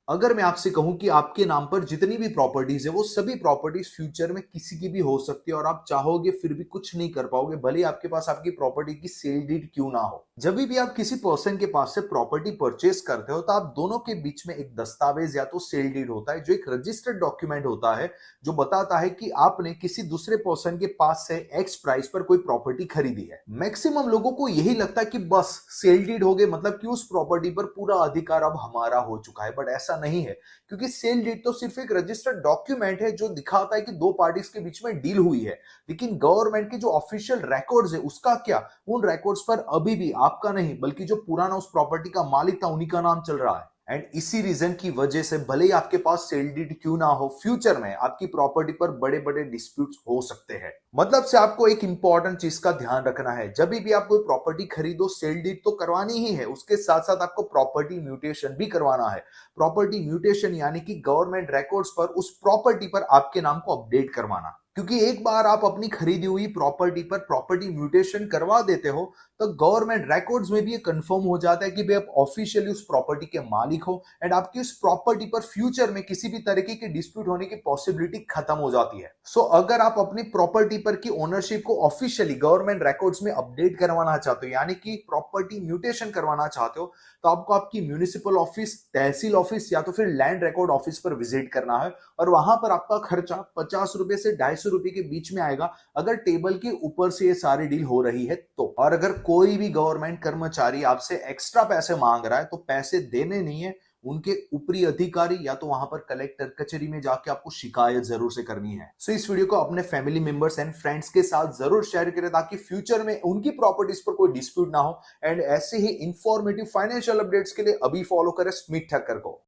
अगर मैं आपसे कहूं कि आपके नाम पर जितनी भी प्रॉपर्टीज है वो सभी प्रॉपर्टीज फ्यूचर में किसी की भी हो सकती है और आप चाहोगे फिर भी कुछ नहीं कर पाओगे, भले ही आपके पास आपकी प्रॉपर्टी की सेल डीड क्यों ना हो। जब भी आप किसी पर्सन के पास से प्रॉपर्टी परचेस करते हो तो आप दोनों के बीच में एक दस्तावेज या तो सेल डीड होता है जो एक रजिस्टर्ड डॉक्यूमेंट होता है, जो बताता है कि आपने किसी दूसरे पर्सन के पास से एक्स प्राइस पर कोई प्रॉपर्टी खरीदी है। मैक्सिमम लोगों को यही लगता है कि बस सेल डीड हो गए, मतलब कि उस प्रॉपर्टी पर पूरा अधिकार अब हमारा हो चुका है, बट ऐसा नहीं है। क्योंकि सेल डीड तो सिर्फ एक रजिस्टर्ड डॉक्यूमेंट है जो दिखाता है कि दो पार्टीज के बीच में डील हुई है, लेकिन गवर्नमेंट के जो ऑफिशियल रिकॉर्ड्स है उसका क्या, उन रिकॉर्ड्स पर अभी भी आपका नहीं बल्कि जो पुराना उस प्रॉपर्टी का मालिक था उन्हीं का नाम चल रहा है। एंड इसी रीजन की वजह से भले ही आपके पास सेल डीड क्यों ना हो, फ्यूचर में आपकी प्रॉपर्टी पर बड़े बड़े डिस्प्यूट्स हो सकते हैं। मतलब से आपको एक इंपॉर्टेंट चीज का ध्यान रखना है, जब भी आप कोई प्रॉपर्टी खरीदो सेल डीड तो करवानी ही है, उसके साथ साथ आपको प्रॉपर्टी म्यूटेशन भी करवाना है। प्रॉपर्टी म्यूटेशन यानी कि गवर्नमेंट रिकॉर्ड्स पर उस प्रॉपर्टी पर आपके नाम को अपडेट करवाना। क्योंकि एक बार आप अपनी खरीदी हुई प्रॉपर्टी पर प्रॉपर्टी म्यूटेशन करवा देते हो तो गवर्नमेंट रिकॉर्ड्स में भी ये कंफर्म हो जाता है कि भाई आप ऑफिशियली उस प्रॉपर्टी के मालिक हो एंड आपकी उस प्रॉपर्टी पर फ्यूचर में किसी भी तरीके की डिस्प्यूट होने की पॉसिबिलिटी खत्म हो जाती है। सो अगर आप अपनी प्रॉपर्टी पर की ओनरशिप को ऑफिशियली गवर्नमेंट रिकॉर्ड्स में अपडेट करवाना चाहते हो यानी कि प्रॉपर्टी म्यूटेशन करवाना चाहते हो, तो आपको आपकी म्यूनिसिपल ऑफिस, तहसील ऑफिस या तो फिर लैंड रिकॉर्ड ऑफिस पर विजिट करना है और वहां पर आपका खर्चा 50 रुपए से 250 रुपए के बीच में आएगा अगर टेबल के ऊपर से ये सारी डील हो रही है तो। और अगर कोई भी गवर्नमेंट कर्मचारी आपसे एक्स्ट्रा पैसे मांग रहा है तो पैसे देने नहीं है, उनके ऊपरी अधिकारी या तो वहां पर कलेक्टर कचहरी में जाके आपको शिकायत जरूर से करनी है। सो इस वीडियो को अपने फैमिली मेंबर्स एंड फ्रेंड्स के साथ जरूर शेयर करें ताकि फ्यूचर में उनकी प्रॉपर्टीज पर कोई डिस्प्यूट ना हो। एंड ऐसे ही इंफॉर्मेटिव फाइनेंशियल अपडेट्स के लिए अभी फॉलो करें स्मिथ ठक्कर को।